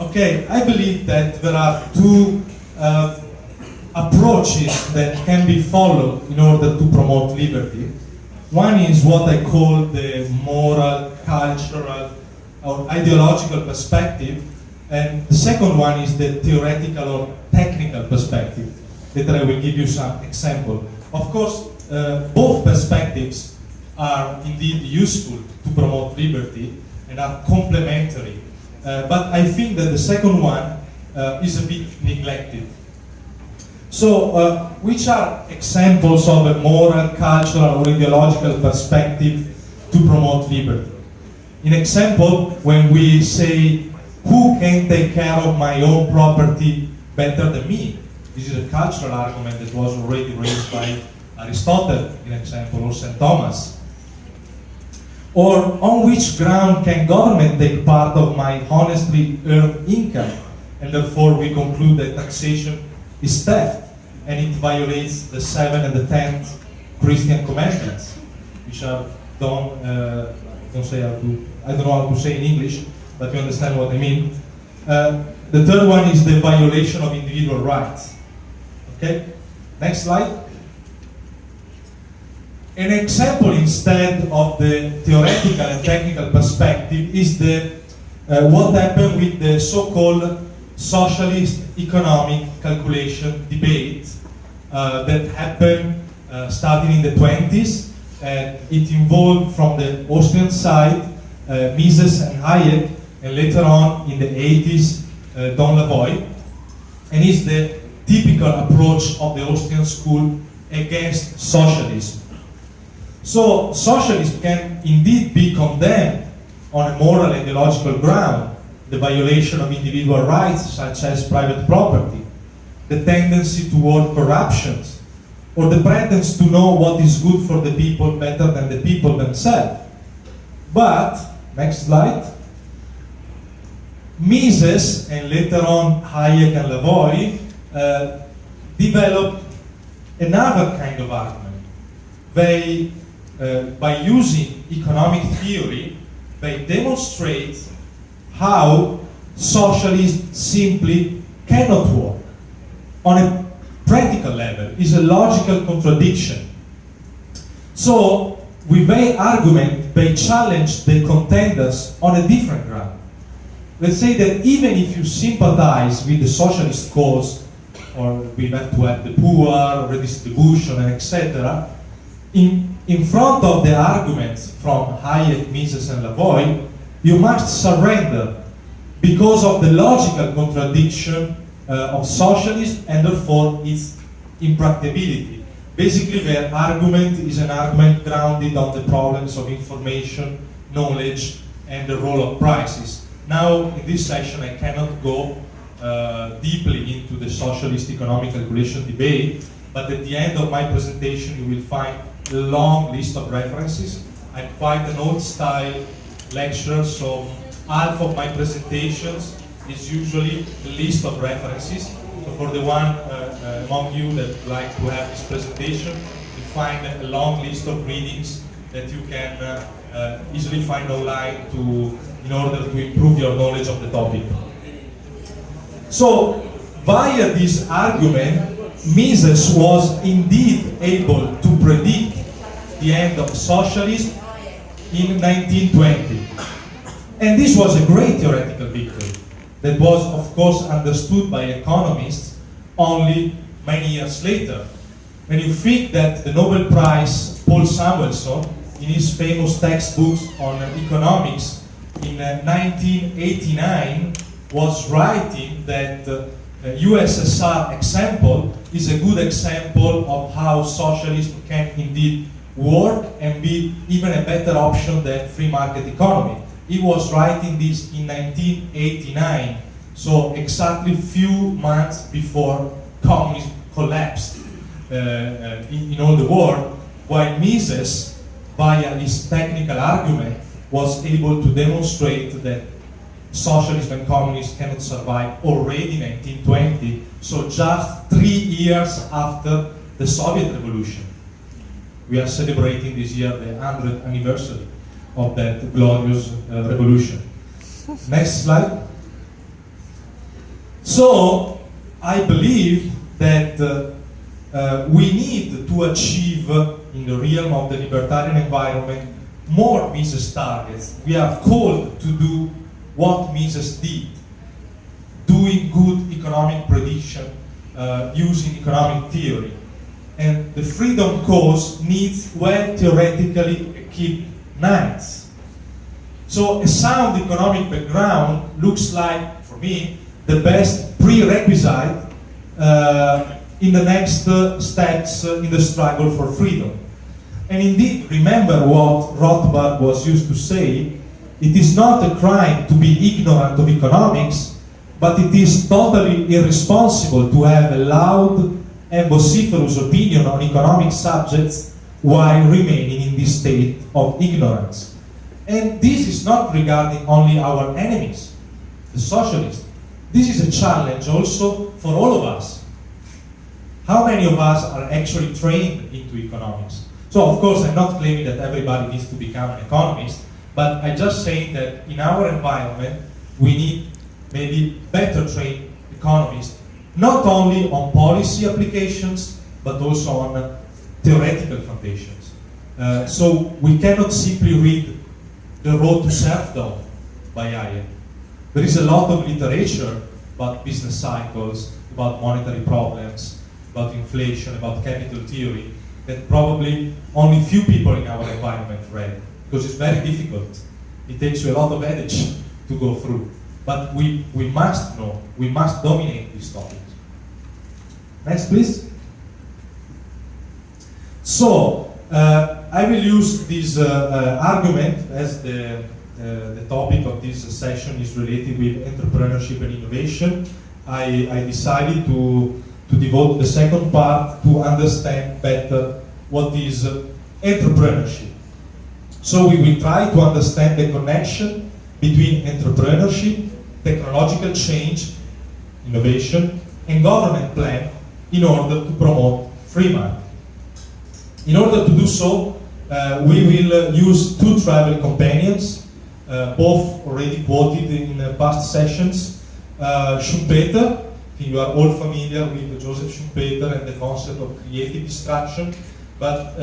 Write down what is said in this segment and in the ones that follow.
Okay, I believe that there are two approaches that can be followed in order to promote liberty. One is what I call the moral, cultural, or ideological perspective, and the second one is the theoretical or technical perspective. Later I will give you some example. Of course, both perspectives are indeed useful to promote liberty and are complementary. But I think that the second one is a bit neglected. So, which are examples of a moral, cultural, or ideological perspective to promote liberty? In example, when we say, who can take care of my own property better than me? This is a cultural argument that was already raised by Aristotle, in example, or St. Thomas. Or on which ground can government take part of my honestly earned income? And therefore we conclude that taxation is theft, and it violates the 7th and the 10th Christian commandments, which are I don't know how to say in English, but you understand what I mean. The third one is the violation of individual rights. Okay, next slide. An example instead of the theoretical and technical perspective is what happened with the so-called socialist economic calculation debate that happened starting in the 20s. It involved from the Austrian side Mises and Hayek, and later on in the 80s Don Lavoie, and is the typical approach of the Austrian school against socialism. So socialism can indeed be condemned on a moral and ideological ground: the violation of individual rights such as private property, the tendency toward corruption, or the pretense to know what is good for the people better than the people themselves. But, next slide, Mises and later on Hayek and Lavoie developed another kind of argument. They, by using economic theory, they demonstrate how socialism simply cannot work. On a practical level, is a logical contradiction. So, with their argument, they challenge the contenders on a different ground. Let's say that even if you sympathize with the socialist cause, or we have to have the poor, redistribution, and etc., in front of the arguments from Hayek, Mises, and Lavoie, you must surrender because of the logical contradiction of socialism and therefore its impracticability. Basically, their argument is an argument grounded on the problems of information, knowledge, and the role of prices. Now, in this session, I cannot go deeply into the socialist economic calculation debate, but at the end of my presentation, you will find a long list of references. I'm quite an old-style lecturer, so half of my presentations is usually a list of references. So for the one among you that would like to have this presentation, you find a long list of readings that you can easily find online in order to improve your knowledge of the topic. So, via this argument, Mises was indeed able to predict the end of socialism in 1920. And this was a great theoretical victory that was, of course, understood by economists only many years later. When you think that the Nobel Prize, Paul Samuelson, in his famous textbooks on economics in 1989, was writing that USSR example is a good example of how socialism can indeed work and be even a better option than free market economy. He was writing this in 1989, so exactly few months before communism collapsed in all the world, while Mises, via his technical argument, was able to demonstrate that socialism and communism cannot survive already in 1920, so just 3 years after the Soviet Revolution. We are celebrating this year the 100th anniversary of that glorious revolution. Next slide. So I believe that we need to achieve in the realm of the libertarian environment more Mises targets. We are called to do what Mises did, doing good economic prediction using economic theory. And the freedom cause needs well theoretically equipped knights. So a sound economic background looks like, for me, the best prerequisite in the next steps in the struggle for freedom. And indeed, remember what Rothbard was used to say, it is not a crime to be ignorant of economics, but it is totally irresponsible to have a loud and vociferous opinion on economic subjects while remaining in this state of ignorance. And this is not regarding only our enemies, the socialists. This is a challenge also for all of us. How many of us are actually trained into economics? So of course I'm not claiming that everybody needs to become an economist, but I'm just saying that in our environment we need maybe better trained economists, not only on policy applications, but also on theoretical foundations. So we cannot simply read The Road to Serfdom by Hayek. There is a lot of literature about business cycles, about monetary problems, about inflation, about capital theory, that probably only few people in our environment read, because it's very difficult. It takes you a lot of energy to go through. But we must know, we must dominate these topics. Next, please. So, I will use this argument as the topic of this session is related with entrepreneurship and innovation. I decided to devote the second part to understand better what is entrepreneurship. So we will try to understand the connection between entrepreneurship, technological change, innovation, and government plan in order to promote free market. In order to do so, we will use two travel companions, both already quoted in past sessions. Schumpeter, you are all familiar with Joseph Schumpeter and the concept of creative destruction, but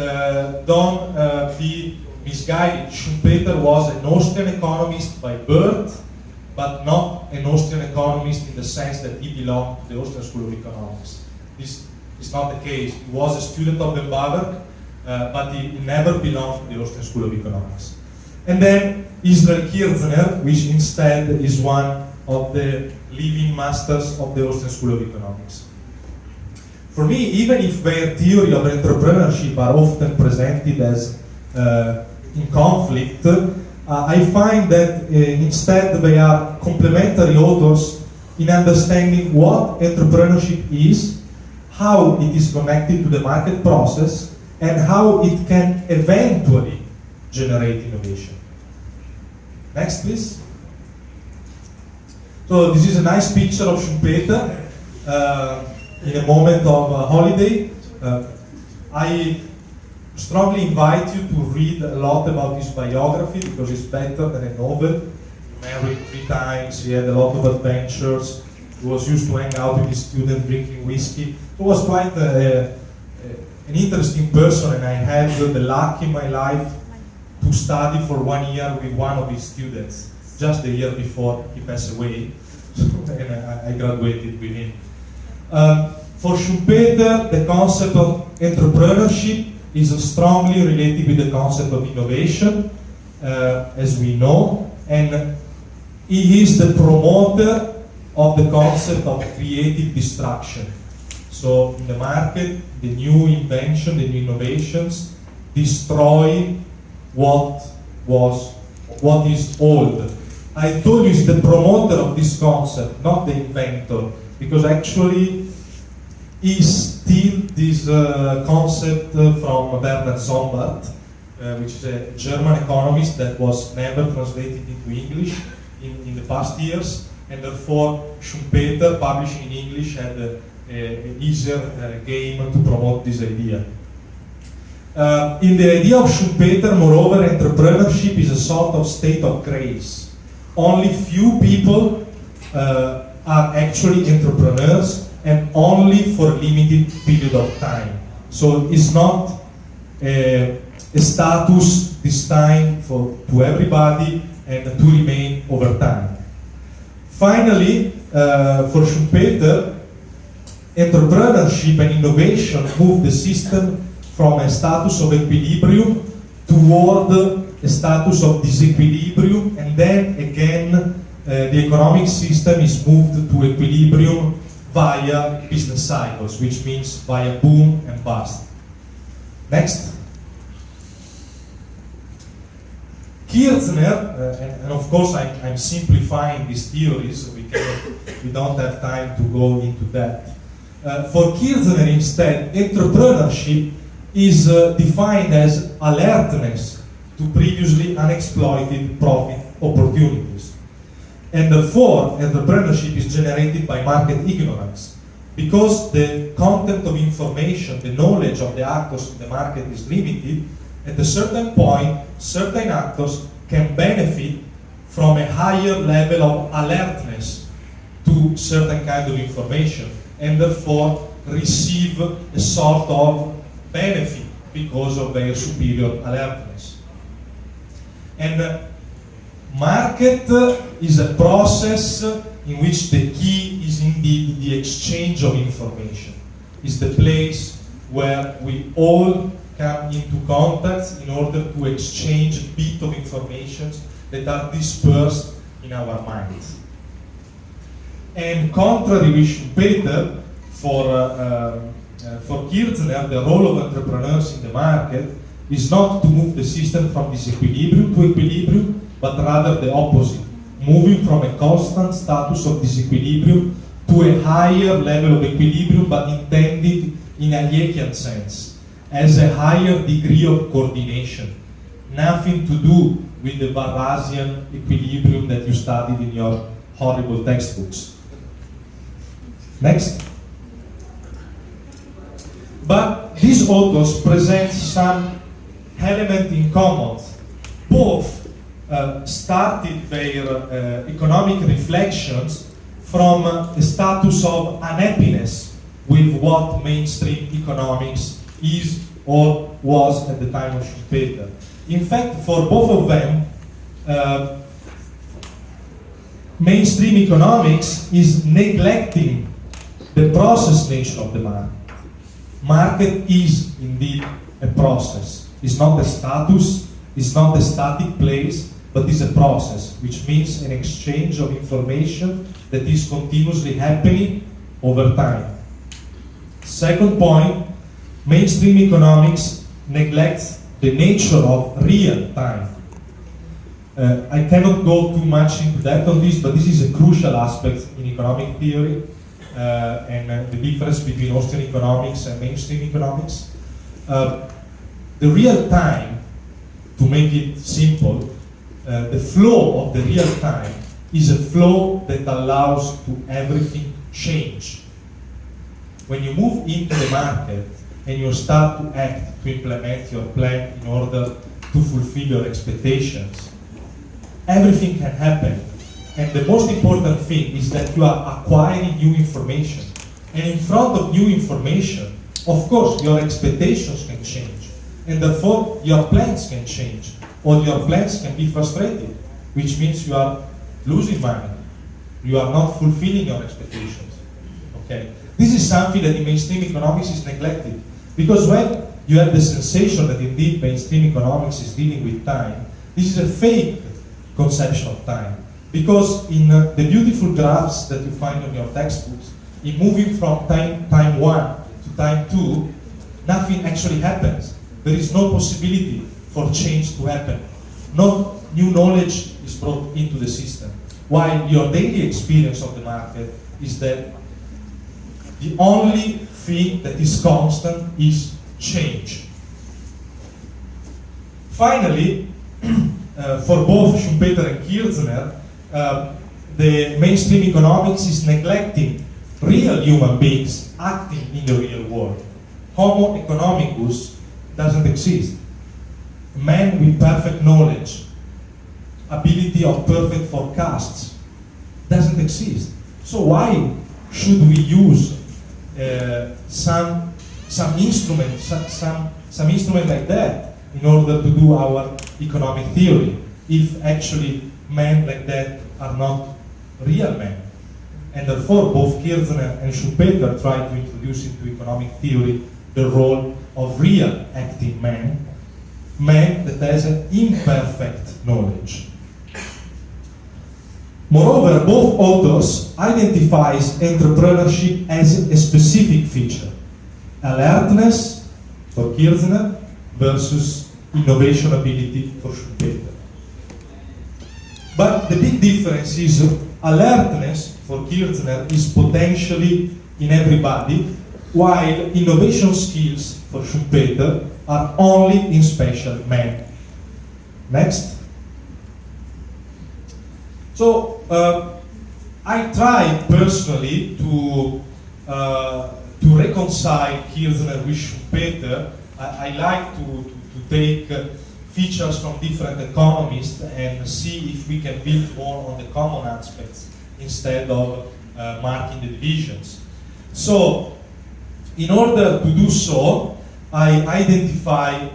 don't be misguided. Schumpeter was an Austrian economist by birth, but not an Austrian economist in the sense that he belonged to the Austrian School of Economics. This is not the case. He was a student of Bamberg, but he never belonged to the Austrian School of Economics. And then Israel Kirzner, which instead is one of the living masters of the Austrian School of Economics. For me, even if their theory of entrepreneurship are often presented as in conflict, I find that instead they are complementary authors in understanding what entrepreneurship is, how it is connected to the market process, and how it can eventually generate innovation. Next, please. So this is a nice picture of Schumpeter in a moment of holiday. I strongly invite you to read a lot about his biography because it's better than a novel. He married 3 times, he had a lot of adventures, he was used to hang out with his students drinking whiskey. He was quite an interesting person, and I had the luck in my life to study for 1 year with one of his students, just the year before he passed away, and I graduated with him. For Schumpeter, the concept of entrepreneurship is strongly related with the concept of innovation, as we know, and he is the promoter of the concept of creative destruction. So in the market, the new invention, the new innovations destroy what is old. I told you he's the promoter of this concept, not the inventor, because actually he steals this concept from Bernard Sombart, which is a German economist that was never translated into English in the past years, and therefore Schumpeter, publishing in English, had an easier game to promote this idea. In the idea of Schumpeter, moreover, entrepreneurship is a sort of state of grace. Only few people are actually entrepreneurs and only for a limited period of time. So it's not a status destined to everybody and to remain over time. Finally, for Schumpeter, entrepreneurship and innovation move the system from a status of equilibrium toward a status of disequilibrium, and then again the economic system is moved to equilibrium via business cycles, which means via boom and bust. Next. Kirchner, and of course I'm simplifying these theories, so we don't have time to go into that. For Kirchner instead, entrepreneurship is defined as alertness to previously unexploited profit opportunities. And therefore, entrepreneurship is generated by market ignorance. Because the content of information, the knowledge of the actors in the market is limited, at a certain point, certain actors can benefit from a higher level of alertness to certain kind of information, and therefore receive a sort of benefit because of their superior alertness. And market is a process in which the key is indeed the exchange of information. It's the place where we all come into contact in order to exchange a bit of information that are dispersed in our minds. And contrary with Schumpeter, for Kirchner, the role of entrepreneurs in the market is not to move the system from disequilibrium to equilibrium, but rather the opposite, moving from a constant status of disequilibrium to a higher level of equilibrium, but intended in a Hayekian sense, as a higher degree of coordination. Nothing to do with the Barrasian equilibrium that you studied in your horrible textbooks. Next. But these authors present some element in common. Both started their economic reflections from a status of unhappiness with what mainstream economics is or was at the time of Schumpeter. In fact, for both of them, mainstream economics is neglecting the process nature of the market. Market is indeed a process. It's not a status, it's not a static place, but it's a process, which means an exchange of information that is continuously happening over time. Second point, mainstream economics neglects the nature of real time. I cannot go too much into depth on this, but this is a crucial aspect in economic theory and the difference between Austrian economics and mainstream economics. The real time, to make it simple, the flow of the real time is a flow that allows to everything change. When you move into the market and you start to act, to implement your plan in order to fulfill your expectations, everything can happen. And the most important thing is that you are acquiring new information. And in front of new information, of course, your expectations can change. And therefore, your plans can change. Or your plans can be frustrated, which means you are losing money. You are not fulfilling your expectations. Okay? This is something that in mainstream economics is neglected. Because when you have the sensation that indeed mainstream economics is dealing with time, this is a fake conception of time. Because in the beautiful graphs that you find on your textbooks, in moving from time 1 to time 2, nothing actually happens. There is no possibility for change to happen. No new knowledge is brought into the system. While your daily experience of the market is that the only thing that is constant is change. Finally, for both Schumpeter and Kirchner, the mainstream economics is neglecting real human beings acting in the real world. Homo economicus doesn't exist. Man with perfect knowledge, ability of perfect forecasts, doesn't exist. So why should we use some instrument like that in order to do our economic theory, if actually men like that are not real men? And therefore, both Kirchner and Schumpeter tried to introduce into economic theory the role of real acting man that has an imperfect knowledge. Moreover, both authors identifies entrepreneurship as a specific feature. Alertness for Kirchner versus innovation ability for Schumpeter. But the big difference is alertness for Kirchner is potentially in everybody, while innovation skills for Schumpeter are only in special men. Next. So I tried personally to reconcile Kirchner with Schumpeter. I like to take features from different economists and see if we can build more on the common aspects instead of marking the divisions. So, in order to do so, I identify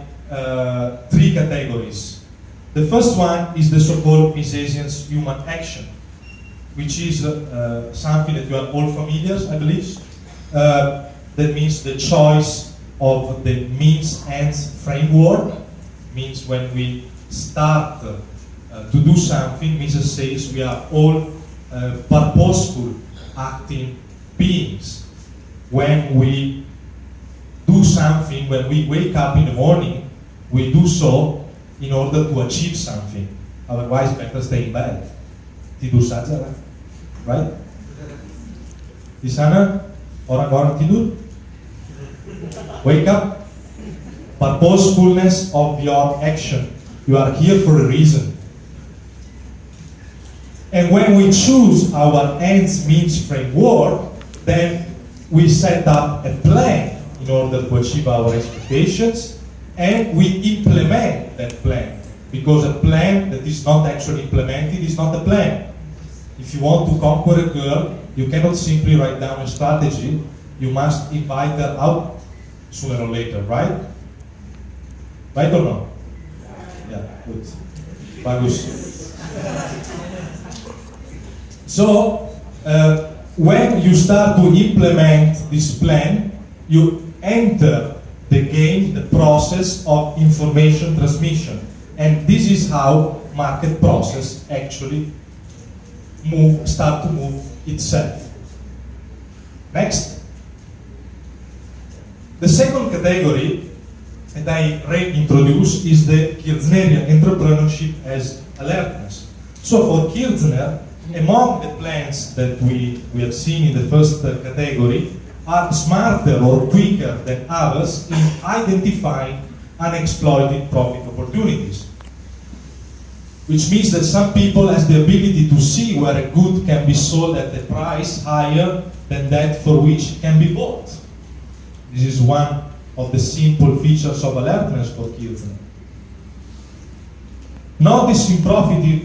three categories. The first one is the so-called Misesian's human action, which is something that you are all familiar, I believe. That means the choice of the means-ends framework. Means when we start to do something, Mises says we are all purposeful acting beings. When we do something, when we wake up in the morning, we do so in order to achieve something. Otherwise, better stay in bed. Tidur saja lah, right? Di sana orang-orang tidur. Wake up. Purposefulness of your action. You are here for a reason. And when we choose our ends means framework, then we set up a plan in order to achieve our expectations, and we implement that plan. Because a plan that is not actually implemented is not a plan. If you want to conquer a girl, you cannot simply write down a strategy. You must invite her out sooner or later, right? Right or no? Yeah, good. Bagus. So, when you start to implement this plan, you enter the game, the process of information transmission. And this is how market process actually start to move itself. Next. The second category that I reintroduce is the Kirchnerian entrepreneurship as alertness. So for Kirchner, among the plans that we have seen in the first category are smarter or quicker than others in identifying unexploited profit opportunities. Which means that some people has the ability to see where a good can be sold at a price higher than that for which it can be bought. This is one of the simple features of alertness for Kirchner. Noticing profit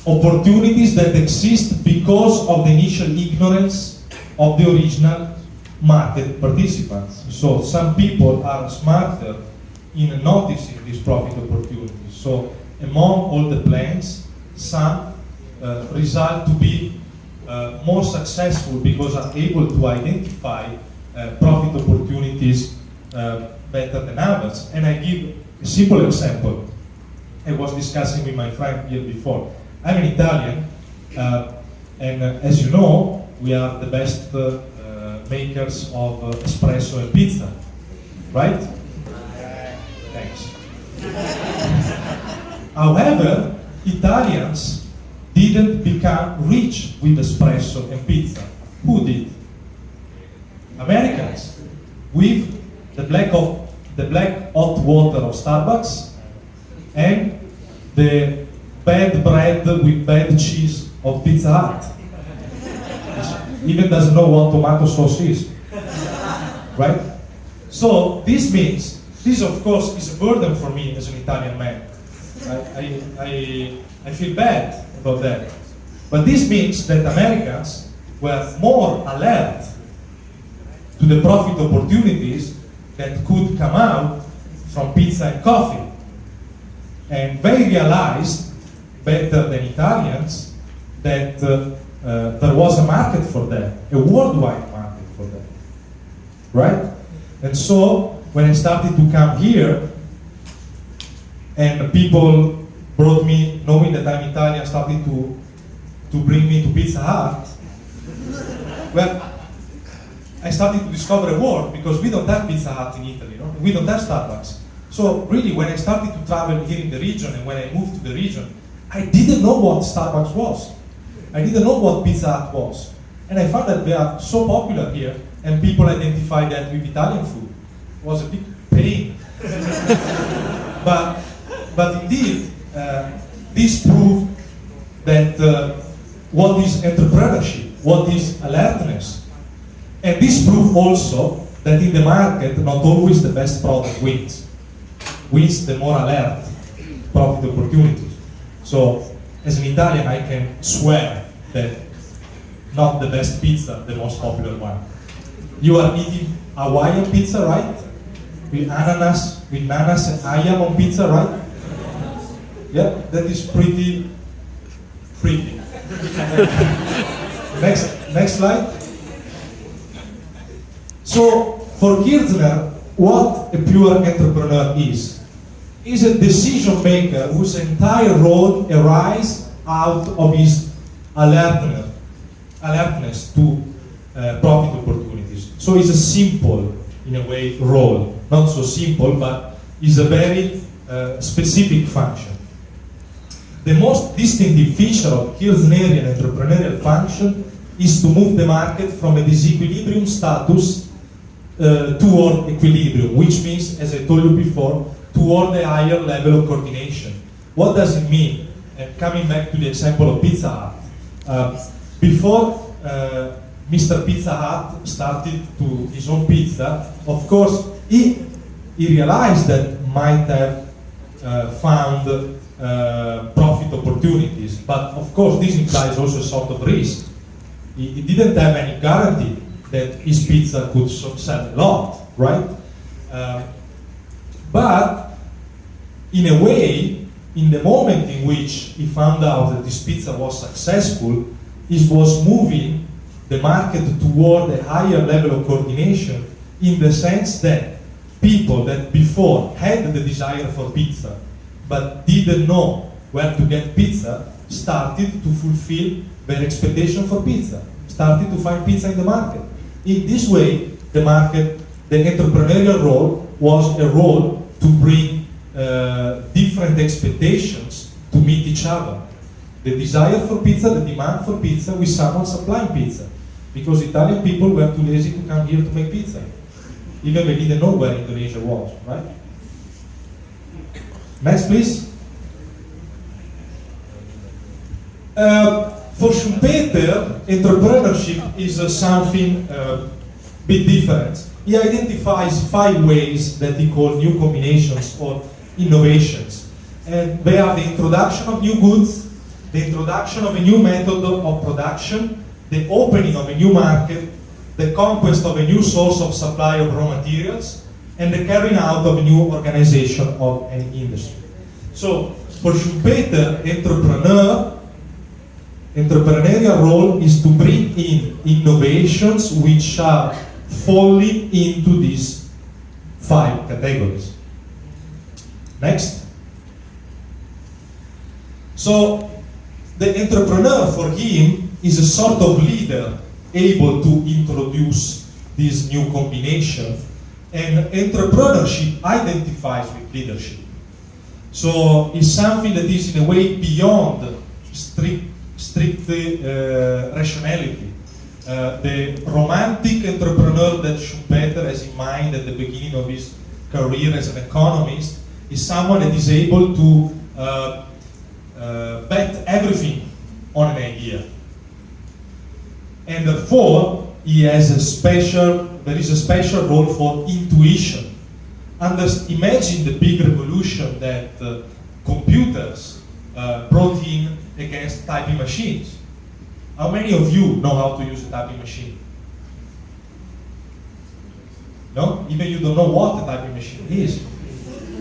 opportunities that exist because of the initial ignorance of the original market participants. So some people are smarter in noticing these profit opportunities. So among all the plans, some result to be more successful because are able to identify profit opportunities better than others. And I give a simple example. I was discussing with my friend here before. I'm an Italian, and as you know, we are the best makers of espresso and pizza, right? Thanks. However, Italians didn't become rich with espresso and pizza. Who did? Americans, with the black hot water of Starbucks and the bad bread with bad cheese of Pizza Hut. Even doesn't know what tomato sauce is, right? So this means, this of course is a burden for me as an Italian man. I feel bad about that. But this means that Americans were more alert to the profit opportunities that could come out from pizza and coffee. And they realized, better than Italians, that there was a market for them, a worldwide market for them, right? And so, when I started to come here, and people brought me, knowing that I'm Italian, started to bring me to Pizza Hut, well, I started to discover a world, because we don't have Pizza Hut in Italy, no? We don't have Starbucks. So really, when I started to travel here in the region, and when I moved to the region, I didn't know what Starbucks was. I didn't know what Pizza Hut was. And I found that they are so popular here, and people identify that with Italian food. It was a big pain. But indeed, this proved that what is entrepreneurship, what is alertness. And this proved also that in the market, not always the best product wins. Wins the more alert profit opportunities. So, as an Italian, I can swear that not the best pizza, the most popular one. You are eating Hawaiian pizza, right? With nanas and ayam on pizza, right? Yeah, that is pretty. Next slide. So, for Kirchner, what a pure entrepreneur is a decision maker whose entire role arises out of his alertness to profit opportunities. So it's a simple, in a way, role. Not so simple, but is a very specific function. The most distinctive feature of Kirchnerian entrepreneurial function is to move the market from a disequilibrium status toward equilibrium, which means, as I told you before, toward a higher level of coordination. What does it mean? Coming back to the example of Pizza Hut. Before Mr. Pizza Hut started to his own pizza, of course, he realized that might have found profit opportunities. But of course, this implies also a sort of risk. He didn't have any guarantee that his pizza could sell a lot, right? But in a way, in the moment in which he found out that this pizza was successful, it was moving the market toward a higher level of coordination, in the sense that people that before had the desire for pizza but didn't know where to get pizza started to fulfill their expectation for pizza, started to find pizza in the market. In this way, the market, the entrepreneurial role was a role to bring different expectations to meet each other. The desire for pizza, the demand for pizza, with someone supplying pizza. Because Italian people were too lazy to come here to make pizza. Even they didn't know where Indonesia was, right? Next, please. For Schumpeter, entrepreneurship is something a bit different. He identifies 5 ways that he calls new combinations or innovations. And they are the introduction of new goods, the introduction of a new method of production, the opening of a new market, the conquest of a new source of supply of raw materials, and the carrying out of a new organization of an industry. So, for Schumpeter, entrepreneurial role is to bring in innovations which are falling into these 5 categories. Next. So, the entrepreneur for him is a sort of leader able to introduce this new combination, and entrepreneurship identifies with leadership. So it's something that is in a way beyond strict rationality. The romantic entrepreneur that Schumpeter has in mind at the beginning of his career as an economist is someone that is able to bet everything on an idea. And therefore, there is a special role for intuition. Imagine the big revolution that computers brought in against typing machines. How many of you know how to use a typing machine? No? Even you don't know what a typing machine is.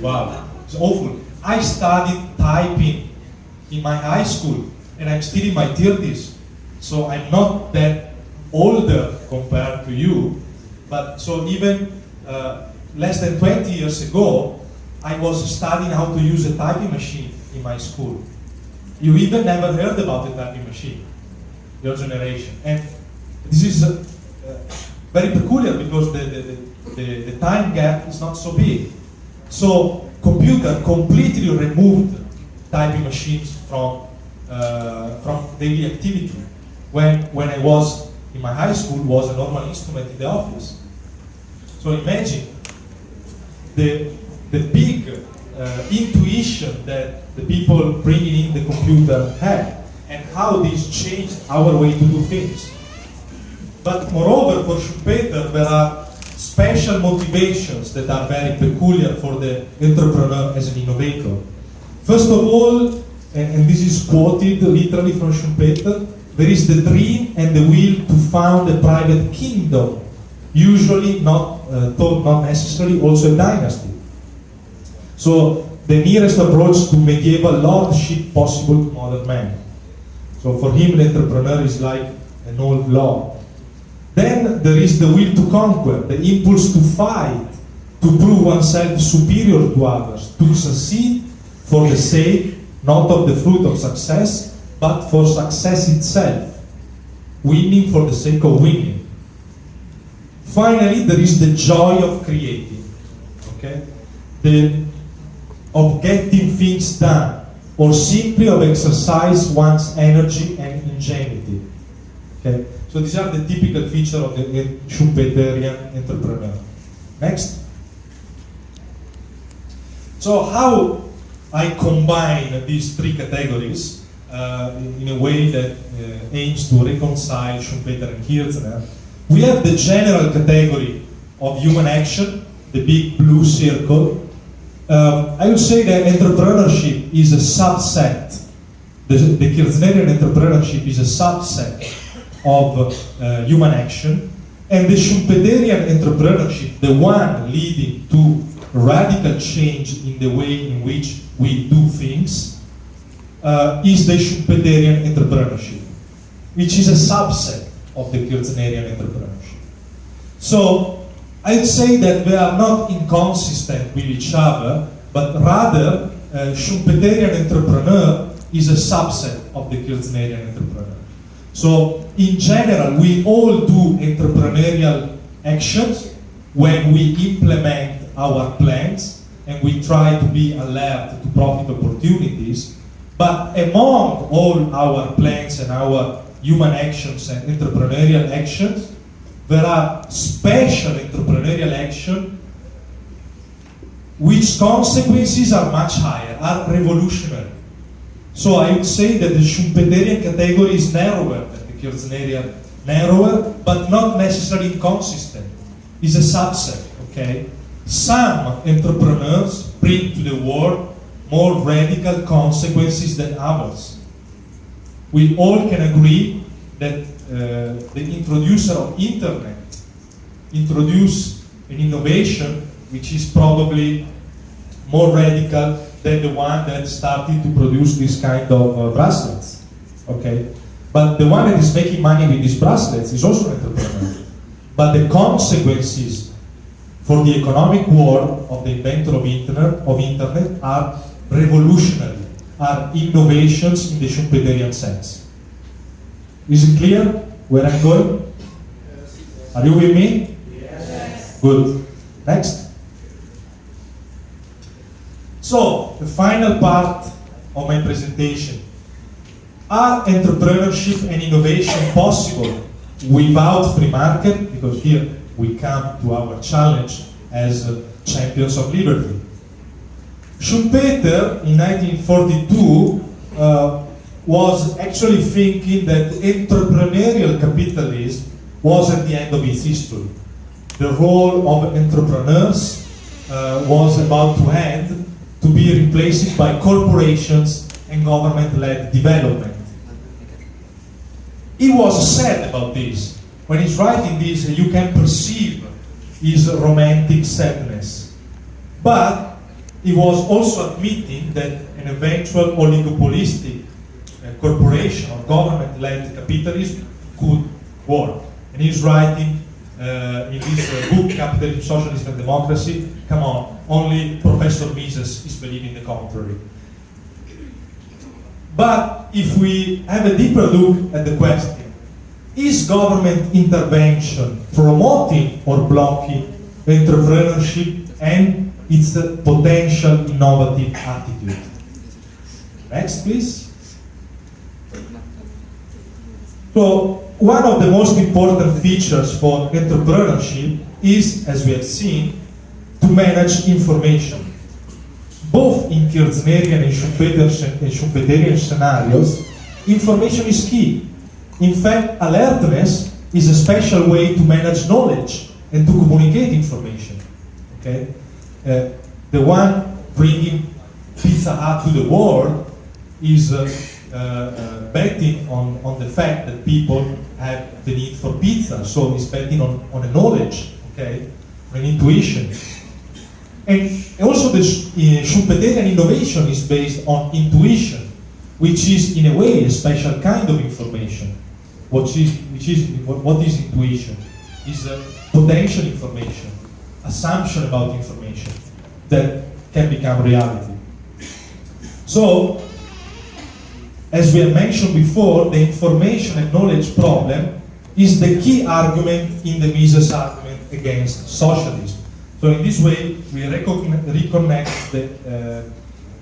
Wow, it's awful. I studied typing in my high school, and I'm still in my 30s. So I'm not that older compared to you, but so even less than 20 years ago, I was studying how to use a typing machine in my school. You even never heard about a typing machine, your generation. And this is very peculiar because the time gap is not so big. So computer completely removed typing machines from daily activity. When I was in my high school, it was a normal instrument in the office. So imagine the big intuition that the people bringing in the computer had, and how this changed our way to do things. But moreover, for Schumpeter, there are special motivations that are very peculiar for the entrepreneur as an innovator. First of all, and this is quoted literally from Schumpeter, there is the dream and the will to found a private kingdom, usually not necessarily also a dynasty. So the nearest approach to medieval lordship possible to modern man. So for him, the entrepreneur is like an old lord. Then there is the will to conquer, the impulse to fight, to prove oneself superior to others, to succeed for the sake not of the fruit of success, but for success itself, winning for the sake of winning. Finally, there is the joy of creating, okay? Of getting things done, or simply of exercise one's energy and ingenuity. Okay? So these are the typical features of the Schumpeterian entrepreneur. Next. So how I combine these three categories in a way that aims to reconcile Schumpeter and Kirchner. We have the general category of human action, the big blue circle. I would say that entrepreneurship is a subset. The Kirchnerian entrepreneurship is a subset of human action, and the Schumpeterian entrepreneurship, the one leading to radical change in the way in which we do things, is the Schumpeterian entrepreneurship, which is a subset of the Kirchnerian entrepreneurship. So I'd say that they are not inconsistent with each other, but rather Schumpeterian entrepreneur is a subset of the Kirchnerian entrepreneur. So in general, we all do entrepreneurial actions when we implement our plans and we try to be alert to profit opportunities. But among all our plans and our human actions and entrepreneurial actions, there are special entrepreneurial actions which consequences are much higher, are revolutionary. So I would say that the Schumpeterian category is narrower than the Kirchnerian, narrower, but not necessarily inconsistent. It's a subset, okay? Some entrepreneurs bring to the world more radical consequences than others. We all can agree that the introducer of internet introduced an innovation which is probably more radical than the one that started to produce this kind of bracelets. Okay, but the one that is making money with these bracelets is also an entrepreneur. But the consequences for the economic world of the inventor of internet are revolutionary, are innovations in the Schumpeterian sense. Is it clear where I'm going? Are you with me? Yes. Good. Next. So, the final part of my presentation. Are entrepreneurship and innovation possible without free market? Because here we come to our challenge as champions of liberty. Schumpeter, in 1942, was actually thinking that entrepreneurial capitalism was at the end of its history. The role of entrepreneurs was about to end, to be replaced by corporations and government-led development. he was sad about this. When he's writing this, you can perceive his romantic sadness. But he was also admitting that an eventual oligopolistic corporation or government-led capitalism could work. And he's writing in his book, Capitalism, Socialism and Democracy, come on, only Professor Mises is believing the contrary. But if we have a deeper look at the question, is government intervention promoting or blocking entrepreneurship and its potential innovative attitude? Next, please. So, one of the most important features for entrepreneurship is, as we have seen, to manage information. Both in Kirchnerian and Schumpeterian scenarios, information is key. In fact, alertness is a special way to manage knowledge and to communicate information. Okay? The one bringing Pizza Hut to the world is betting on the fact that people have the need for pizza, so he's betting on a knowledge, okay, an intuition. And also the Schumpeterian innovation is based on intuition, which is in a way a special kind of information. What is intuition? Is potential information, assumption about information that can become reality. So, as we have mentioned before, the information and knowledge problem is the key argument in the Mises argument against socialism. So in this way, we reconnect the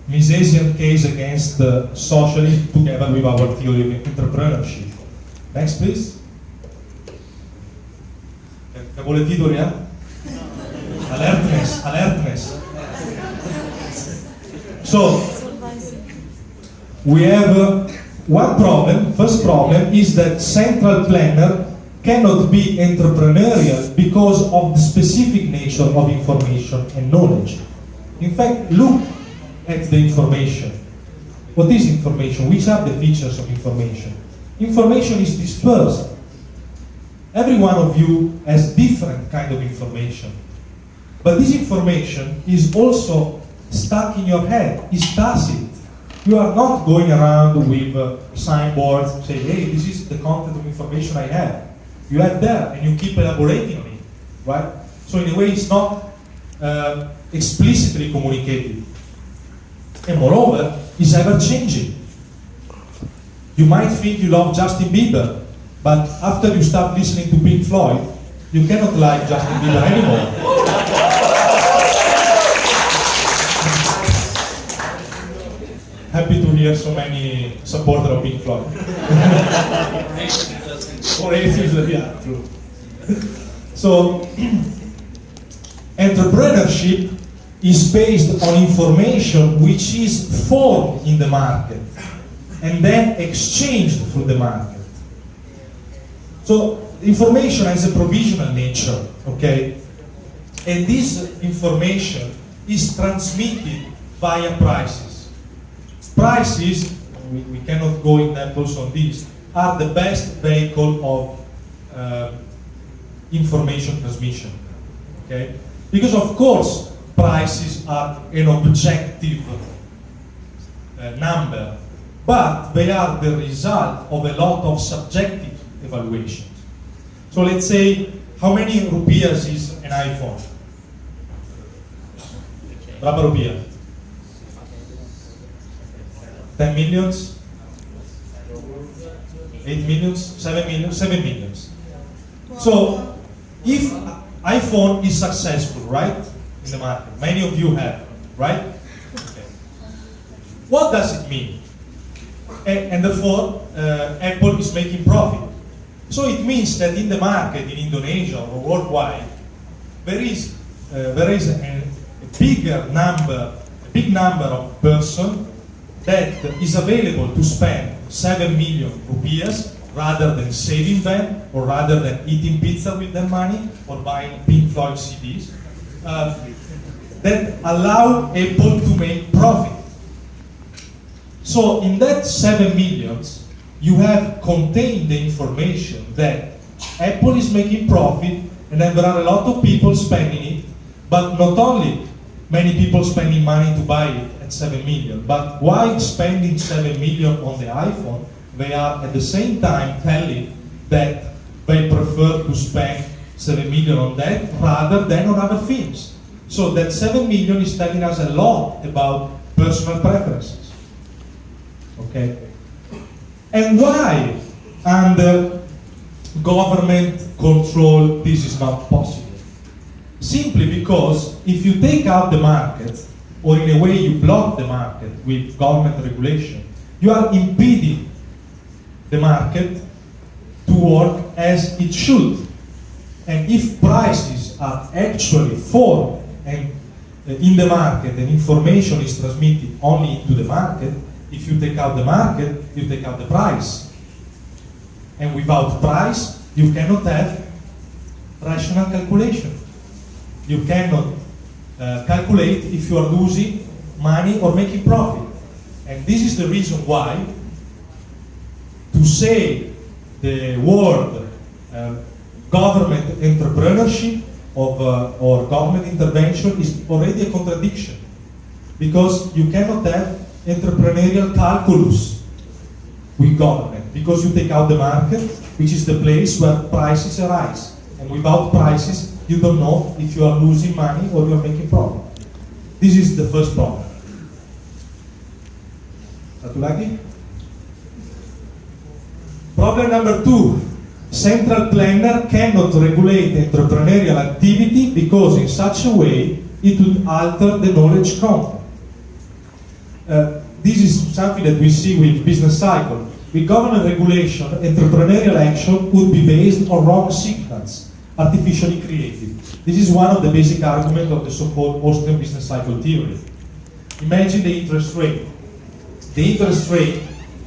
Misesian case against socialism together with our theory of entrepreneurship. Next, please. Che vuole titoli, eh? Alertness. So, we have one problem. First problem is that central planner cannot be entrepreneurial because of the specific nature of information and knowledge. In fact, look at the information. What is information? Which are the features of information? Information is dispersed. Every one of you has different kind of information. But this information is also stuck in your head, is tacit. You are not going around with signboards saying, hey, this is the content of information I have. You have there, and you keep elaborating on it, right? So in a way, it's not explicitly communicated. And moreover, it's ever changing. You might think you love Justin Bieber, but after you start listening to Pink Floyd, you cannot like Justin Bieber anymore. Happy to hear so many supporters of Pink Floyd. Or atheists, yeah, true. So, entrepreneurship is based on information which is formed in the market and then exchanged through the market. So, information has a provisional nature, okay? And this information is transmitted via prices. Prices, we cannot go in depth also on this, are the best vehicle of information transmission, okay? Because of course, prices are an objective number, but they are the result of a lot of subjective evaluations. So let's say, how many rupias is an iPhone? Berapa rupiah? 10 millions? 8 millions? 7 millions? 7 millions. So, if iPhone is successful, right, in the market, many of you have, right? Okay. What does it mean? And therefore, Apple is making profit. So it means that in the market, in Indonesia or worldwide, there is a big number of persons that is available to spend 7 million rupias rather than saving them, or rather than eating pizza with their money, or buying Pink Floyd CDs, that allow Apple to make profit. So in that 7 millions, you have contained the information that Apple is making profit and then there are a lot of people spending it, but not only many people spending money to buy it at 7 million, but while spending 7 million on the iPhone, they are at the same time telling that they prefer to spend 7 million on that rather than on other things. So that 7 million is telling us a lot about personal preferences. Okay? And why under government control this is not possible? Simply because if you take out the market, or in a way you block the market with government regulation, you are impeding the market to work as it should. And if prices are actually formed and in the market and information is transmitted only into the market, if you take out the market, you take out the price. And without price, you cannot have rational calculation. You cannot calculate if you are losing money or making profit. And this is the reason why to say the word government entrepreneurship or government intervention is already a contradiction, because you cannot have entrepreneurial calculus with government, because you take out the market, which is the place where prices arise, and without prices you don't know if you are losing money or you are making profit. This is the first problem. Satulaki? Problem number 2. Central planner cannot regulate entrepreneurial activity because in such a way it would alter the knowledge content. This is something that we see with business cycle. With government regulation, entrepreneurial action would be based on wrong signals, artificially created. This is one of the basic arguments of the so-called Austrian business cycle theory. Imagine the interest rate. The interest rate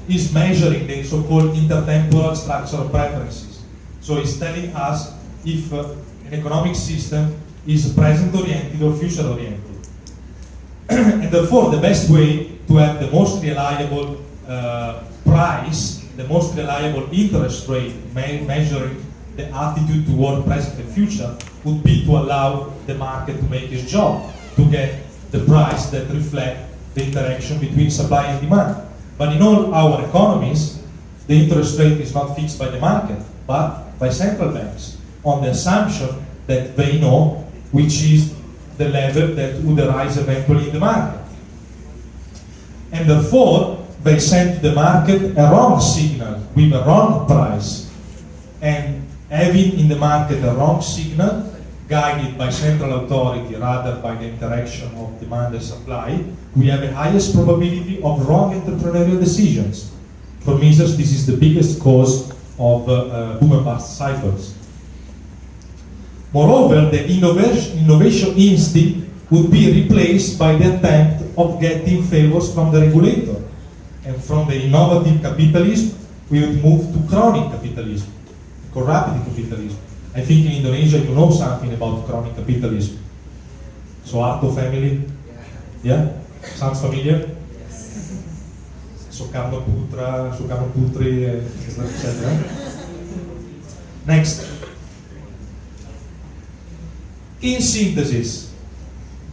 is measuring the so-called intertemporal structural preferences. So it's telling us if an economic system is present-oriented or future-oriented. And therefore, the best way to have the most reliable price, the most reliable interest rate measuring the attitude toward present and future would be to allow the market to make its job, to get the price that reflects the interaction between supply and demand. But in all our economies, the interest rate is not fixed by the market, but by central banks, on the assumption that they know which is the level that would arise eventually in the market. And therefore, they send to the market a wrong signal with a wrong price. And having in the market a wrong signal, guided by central authority rather by the interaction of demand and supply, we have a highest probability of wrong entrepreneurial decisions. For Mises, this is the biggest cause of boom and bust cycles. Moreover, the innovation instinct would be replaced by the attempt of getting favors from the regulator. And from the innovative capitalism, we would move to chronic capitalism, corrupted capitalism. I think in Indonesia you know something about chronic capitalism. So Arto family? Yeah? Sounds familiar? Soekarno Putra, Soekarno Putri, etc. Next. In synthesis,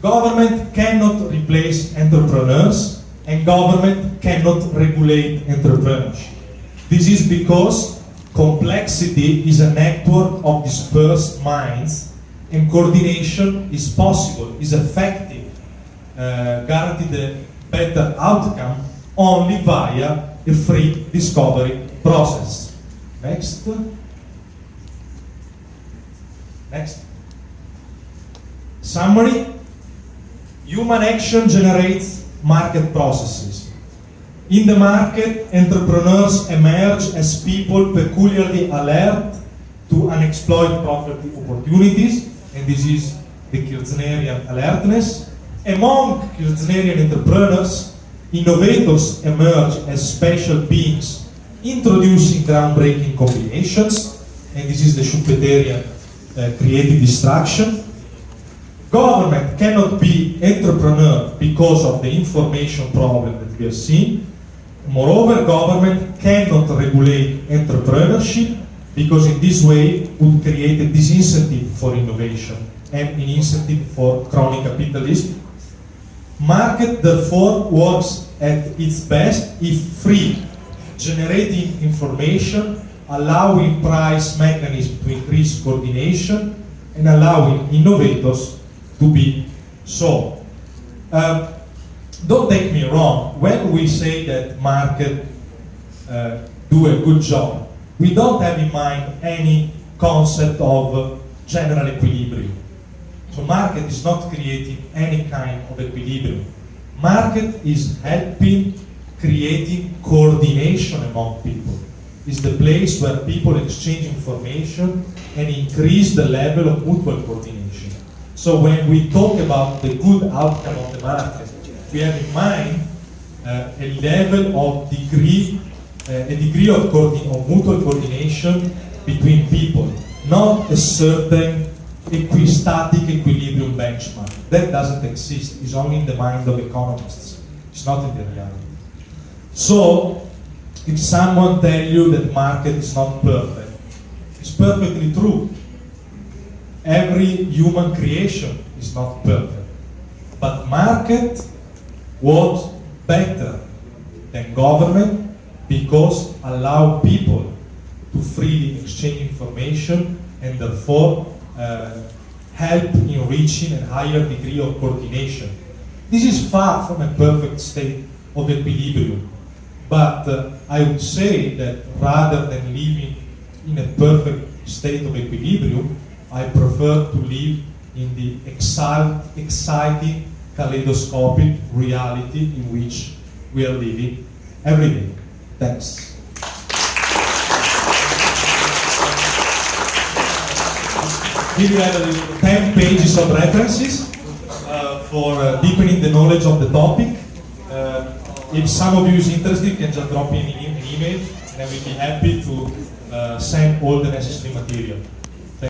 government cannot replace entrepreneurs and government cannot regulate entrepreneurship. This is because complexity is a network of dispersed minds and coordination is possible, is effective, guaranteed a better outcome only via a free discovery process. Next. Next. Summary. Human action generates market processes. In the market, entrepreneurs emerge as people peculiarly alert to unexploited property opportunities, and this is the Kirchnerian alertness. Among Kirchnerian entrepreneurs, innovators emerge as special beings introducing groundbreaking combinations, and this is the Schumpeterian creative destruction. Government cannot be entrepreneur because of the information problem that we have seen, Moreover, government cannot regulate entrepreneurship because in this way would create a disincentive for innovation and an incentive for crony capitalism. Market therefore works at its best if free, generating information, allowing price mechanism to increase coordination, and allowing innovators to be so. Don't take me wrong, when we say that market do a good job, we don't have in mind any concept of general equilibrium. So market is not creating any kind of equilibrium. Market is helping creating coordination among people. It's the place where people exchange information and increase the level of mutual coordination. So when we talk about the good outcome of the market, we have in mind a level of degree of mutual coordination between people, not a certain static equilibrium benchmark. That doesn't exist. It's only in the mind of economists. It's not in the reality. So, if someone tells you that market is not perfect, it's perfectly true. Every human creation is not perfect. But market was better than government because allow people to freely exchange information and therefore help in reaching a higher degree of coordination. This is far from a perfect state of equilibrium, but I would say that rather than living in a perfect state of equilibrium, I prefer to live in the exciting, kaleidoscopic reality in which we are living every day. Thanks. Here you have 10 pages of references for deepening the knowledge of the topic. If some of you is interested, you can just drop me an email and I will be happy to send all the necessary material.